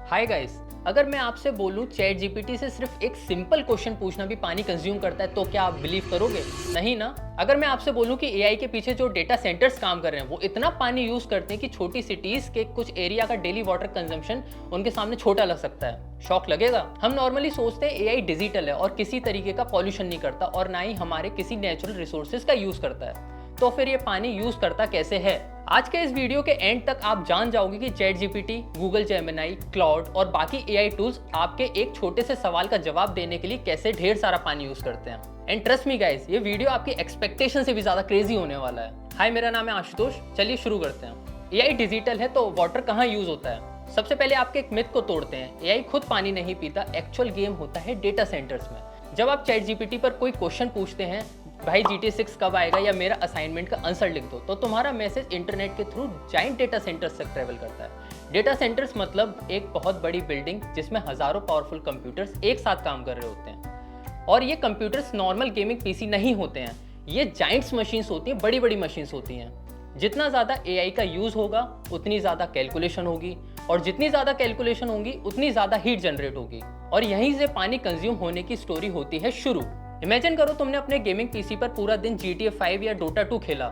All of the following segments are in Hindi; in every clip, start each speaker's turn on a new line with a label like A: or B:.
A: हाय गाइस, अगर मैं आपसे बोलूं चैट जीपीटी से सिर्फ एक सिंपल क्वेश्चन पूछना भी पानी कंज्यूम करता है तो क्या आप बिलीव करोगे? नहीं ना। अगर मैं आपसे बोलूं कि एआई के पीछे जो डेटा सेंटर्स काम कर रहे हैं वो इतना पानी यूज करते हैं कि छोटी सिटीज के कुछ एरिया का डेली वाटर कंजम्पशन उनके सामने छोटा लग सकता है, शौक लगेगा। हम नॉर्मली सोचते हैं एआई डिजिटल है और किसी तरीके का पॉल्यूशन नहीं करता और ना ही हमारे किसी नेचुरल रिसोर्सेज का यूज करता है। तो फिर ये पानी यूज करता कैसे है? आज के इस वीडियो के एंड तक आप जान जाओगे कि chat GPT, Google Gemini, cloud और बाकी एआई टूल्स आपके एक छोटे से सवाल का जवाब देने के लिए कैसे ढेर सारा पानी यूज करते हैं। एंड ट्रस्ट मी गाइस, ये वीडियो आपकी एक्सपेक्टेशन से भी ज्यादा क्रेजी होने वाला है। हाय, मेरा नाम है आशुतोष। चलिए शुरू करते हैं। एआई डिजिटल है तो वाटर कहाँ यूज होता है? सबसे पहले आपके एक मिथ को तोड़ते हैं। एआई खुद पानी नहीं पीता, एक्चुअल गेम होता है डेटा सेंटर्स में। जब आप चैट जीपीटी पर कोई क्वेश्चन पूछते हैं, भाई GTA 6 कब आएगा या मेरा असाइनमेंट का आंसर लिख दो, तो तुम्हारा मैसेज इंटरनेट के थ्रू जाइंट डेटा सेंटर्स तक ट्रेवल करता है। डेटा सेंटर्स मतलब एक बहुत बड़ी बिल्डिंग जिसमें हजारों पावरफुल कंप्यूटर्स एक साथ काम कर रहे होते हैं। और ये कंप्यूटर्स नॉर्मल गेमिंग पीसी नहीं होते हैं, ये जाइंट्स मशीन्स होती हैं, बड़ी बड़ी मशीन्स होती हैं। जितना ज़्यादा एआई का यूज़ होगा उतनी ज़्यादा कैलकुलेशन होगी, और जितनी ज़्यादा कैलकुलेशन होगी उतनी ज़्यादा हीट जनरेट होगी, और यहीं से पानी कंज्यूम होने की स्टोरी होती है शुरू। इमेजिन करो तुमने अपने गेमिंग पीसी पर पूरा दिन GTA 5 या Dota 2 खेला।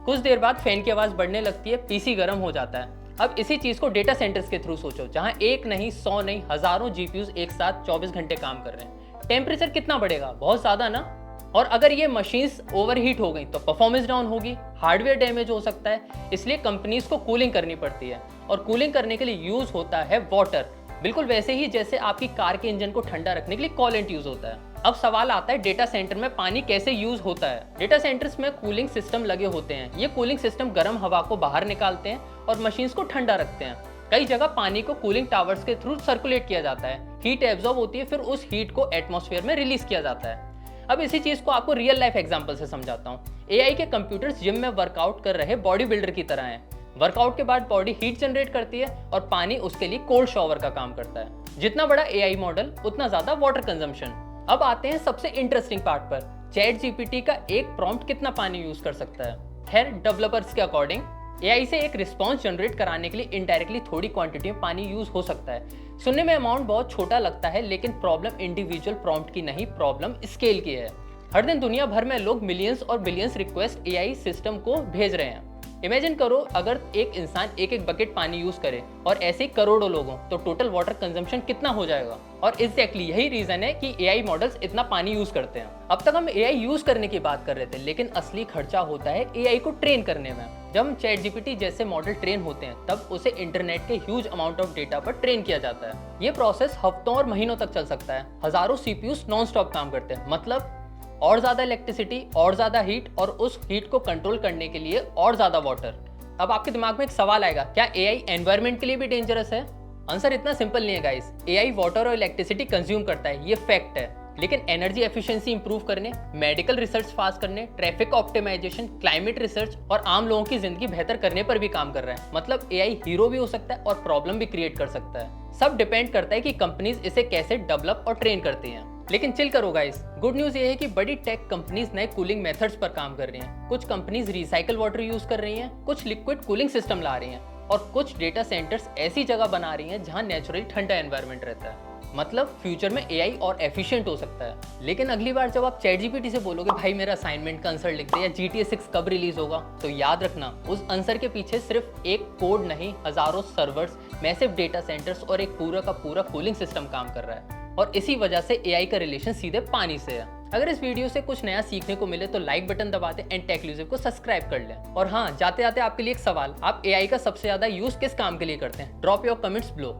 A: कुछ देर बाद फैन की आवाज़ बढ़ने लगती है, पीसी गर्म हो जाता है। अब इसी चीज़ को डेटा सेंटर्स के थ्रू सोचो, जहाँ एक नहीं, 100 नहीं, हज़ारों जीपीयूज एक साथ 24 घंटे काम कर रहे हैं। टेम्परेचर कितना बढ़ेगा? बहुत ज़्यादा ना। और अगर ये मशीन्स ओवरहीट हो गई तो परफॉर्मेंस डाउन होगी, हार्डवेयर डैमेज हो सकता है। इसलिए कंपनीज को कूलिंग करनी पड़ती है, और कूलिंग करने के लिए यूज़ होता है वाटर। बिल्कुल वैसे ही जैसे आपकी कार के इंजन को ठंडा रखने के लिए कॉलेंट यूज होता है। अब सवाल आता है डेटा सेंटर में पानी कैसे यूज होता है। डेटा सेंटर्स में कूलिंग सिस्टम लगे होते हैं। ये कूलिंग सिस्टम गर्म हवा को बाहर निकालते हैं और मशीन्स को ठंडा रखते हैं। कई जगह पानी को कूलिंग टावर्स के थ्रू सर्कुलेट किया जाता है। हीट एब्जॉर्ब होती है, फिर उस हीट को एटमॉस्फेयर में रिलीज किया जाता है। अब इसी चीज को आपको रियल लाइफ एग्जांपल से समझाता हूँ। एआई के कंप्यूटर्स जिम में वर्कआउट कर रहे बॉडी बिल्डर की तरह हैं। वर्कआउट के बाद बॉडी हीट जनरेट करती है और पानी उसके लिए कोल्ड शॉवर का काम करता है। जितना बड़ा एआई मॉडल उतना ज्यादा वाटर कंजम्पशन। अब आते हैं सबसे इंटरेस्टिंग पार्ट पर। चैट जीपीटी का एक प्रॉम्प्ट कितना पानी यूज कर सकता है? खैर, डेवलपर्स के अकॉर्डिंग एआई से एक रिस्पॉन्स जनरेट कराने के लिए इनडायरेक्टली थोड़ी क्वांटिटी में पानी यूज हो सकता है। सुनने में अमाउंट बहुत छोटा लगता है, लेकिन प्रॉब्लम इंडिविजुअल प्रॉम्प्ट की नहीं, प्रॉब्लम स्केल की है। हर दिन दुनिया भर में लोग मिलियंस और बिलियंस रिक्वेस्ट एआई सिस्टम को भेज रहे हैं। इमेजिन करो अगर एक इंसान एक एक बकेट पानी यूज करे और ऐसे ही करोड़ों लोगों, तो टोटल वाटर कंजम्पशन कितना हो जाएगा? और एग्जैक्टली यही रीजन है कि एआई मॉडल्स इतना पानी यूज करते हैं। अब तक हम एआई यूज करने की बात कर रहे थे, लेकिन असली खर्चा होता है एआई को ट्रेन करने में। जब हम चैट जीपीटी जैसे मॉडल ट्रेन होते हैं तब उसे इंटरनेट के ह्यूज अमाउंट ऑफ डेटा पर ट्रेन किया जाता है। ये प्रोसेस हफ्तों और महीनों तक चल सकता है। हजारों सीपीयूज नॉन स्टॉप काम करते हैं, मतलब और ज्यादा इलेक्ट्रिसिटी, और ज्यादा हीट, और उस हीट को कंट्रोल करने के लिए और ज्यादा वाटर। अब आपके दिमाग में एक सवाल आएगा, क्या एआई एनवायरनमेंट के लिए भी डेंजरस है? आंसर इतना सिंपल नहीं है गाइस। एआई वाटर और इलेक्ट्रिसिटी कंज्यूम करता है, ये फैक्ट है, लेकिन एनर्जी एफिशिएंसी इंप्रूव करने, मेडिकल रिसर्च फास्ट करने, ट्रैफिक ऑप्टिमाइजेशन, क्लाइमेट रिसर्च और आम लोगों की जिंदगी बेहतर करने पर भी काम कर रहा है। मतलब एआई हीरो भी हो सकता है और प्रॉब्लम भी क्रिएट कर सकता है। सब डिपेंड करता है कि कंपनीज इसे कैसे डेवलप और ट्रेन करती हैं। लेकिन चिल करो गाइस, गुड न्यूज ये है कि बड़ी टेक कंपनीज नए कूलिंग मेथड्स पर काम कर रही हैं। कुछ कंपनीज रिसाइकल वाटर यूज कर रही हैं, कुछ लिक्विड कूलिंग सिस्टम ला रही हैं, और कुछ डेटा सेंटर्स ऐसी जगह बना रही हैं जहां नेचुरली ठंडा एनवायरनमेंट रहता है। मतलब फ्यूचर में एआई और एफिशिएंट हो सकता है। लेकिन अगली बार जब आप चैट जीपीटी से बोलोगे भाई मेरा असाइनमेंट का आंसर लिख दे या GTA 6 कब रिलीज होगा, तो याद रखना उस आंसर के पीछे सिर्फ एक कोड नहीं, हजारों सर्वर्स, मैसिव डेटा सेंटर्स और एक पूरा का पूरा कूलिंग सिस्टम काम कर रहा है। और इसी वजह से एआई का रिलेशन सीधे पानी से है। अगर इस वीडियो से कुछ नया सीखने को मिले तो लाइक बटन दबा दे एंड टेक्लूसिव को सब्सक्राइब कर लें। और हाँ, जाते जाते आपके लिए एक सवाल, आप एआई का सबसे ज्यादा यूज किस काम के लिए करते हैं? Drop your comments below.